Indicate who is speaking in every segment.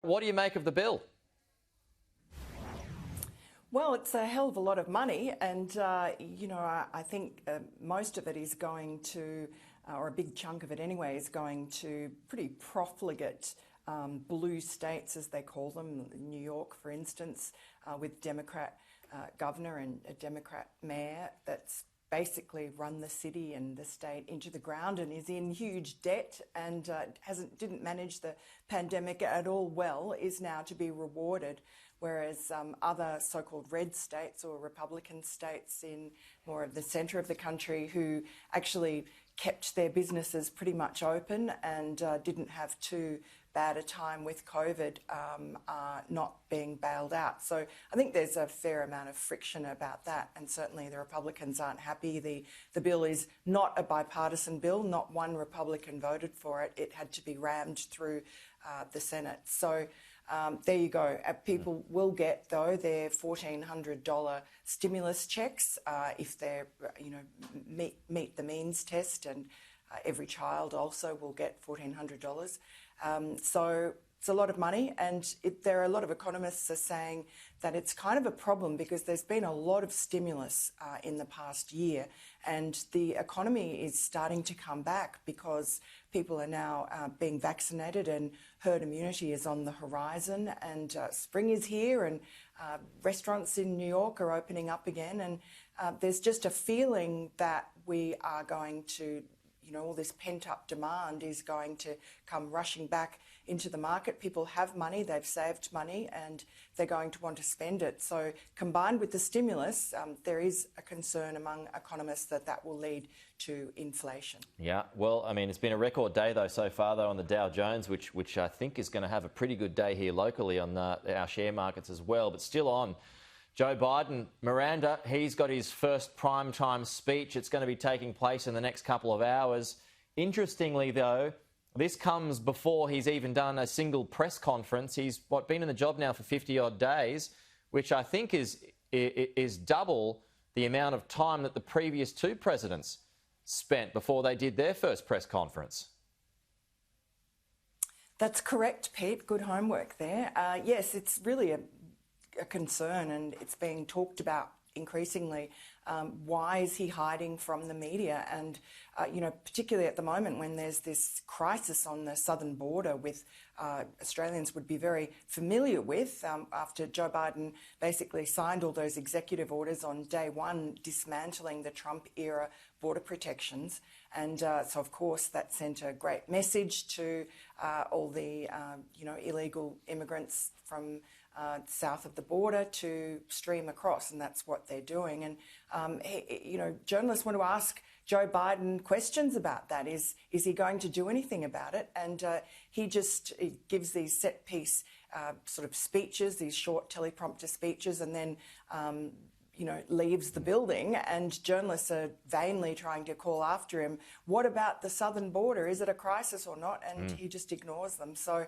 Speaker 1: What do you make of the bill?
Speaker 2: Well, it's a hell of a lot of money, and I think most of it is going to, or a big chunk of it anyway, is going to pretty profligate blue states, as they call them. New York, for instance, with Democrat governor and a Democrat mayor that's basically run the city and the state into the ground and is in huge debt and didn't manage the pandemic at all well, is now to be rewarded. Whereas other so-called red states or Republican states in more of the centre of the country who actually kept their businesses pretty much open and didn't have too bad a time with COVID are not being bailed out. So I think there's a fair amount of friction about that, and certainly the Republicans aren't happy. The bill is not a bipartisan bill. Not one Republican voted for it. It had to be rammed through the Senate. So there you go. People will get, though, their $1,400 stimulus checks if they meet the means test, and every child also will get $1,400. So it's a lot of money, and there are a lot of economists are saying that it's kind of a problem because there's been a lot of stimulus in the past year, and the economy is starting to come back because people are now being vaccinated and herd immunity is on the horizon, and spring is here, and restaurants in New York are opening up again, and there's just a feeling that we are going to, all this pent-up demand is going to come rushing back into the market. People have money, they've saved money, and they're going to want to spend it. So combined with the stimulus, there is a concern among economists that will lead to inflation.
Speaker 1: Yeah, well, I mean, it's been a record day, though, so far, though, on the Dow Jones, which I think is going to have a pretty good day here locally on our share markets as well, but still on. Joe Biden, Miranda, he's got his first primetime speech. It's going to be taking place in the next couple of hours. Interestingly, though, this comes before he's even done a single press conference. He's been in the job now for 50-odd days, which I think is double the amount of time that the previous two presidents spent before they did their first press conference.
Speaker 2: That's correct, Pete. Good homework there. Yes, it's really a concern, and it's being talked about increasingly. Why is he hiding from the media? And, particularly at the moment when there's this crisis on the southern border with Australians would be very familiar with after Joe Biden basically signed all those executive orders on day one, dismantling the Trump-era border protections. And so, of course, that sent a great message to all the, illegal immigrants from south of the border to stream across, and that's what they're doing. And journalists want to ask Joe Biden questions about that. Is he going to do anything about it? And he gives these set piece sort of speeches, these short teleprompter speeches, and then leaves the building, and journalists are vainly trying to call after him. What about the southern border? Is it a crisis or not? And he just ignores them. So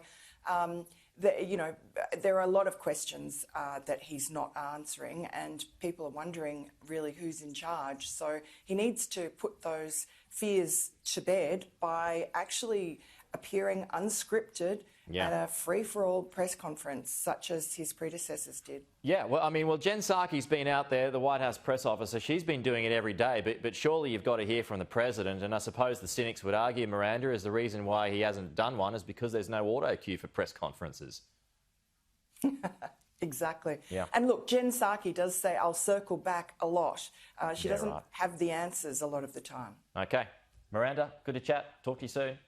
Speaker 2: there are a lot of questions that he's not answering, and people are wondering really who's in charge. So he needs to put those fears to bed by actually appearing unscripted at a free-for-all press conference, such as his predecessors did.
Speaker 1: Yeah, well, Jen Psaki's been out there, the White House press officer. She's been doing it every day, but surely you've got to hear from the president. And I suppose the cynics would argue, Miranda, is the reason why he hasn't done one is because there's no auto cue for press conferences.
Speaker 2: Exactly.
Speaker 1: Yeah.
Speaker 2: And look, Jen Psaki does say, I'll circle back a lot. She doesn't have the answers a lot of the time.
Speaker 1: OK. Miranda, good to chat. Talk to you soon.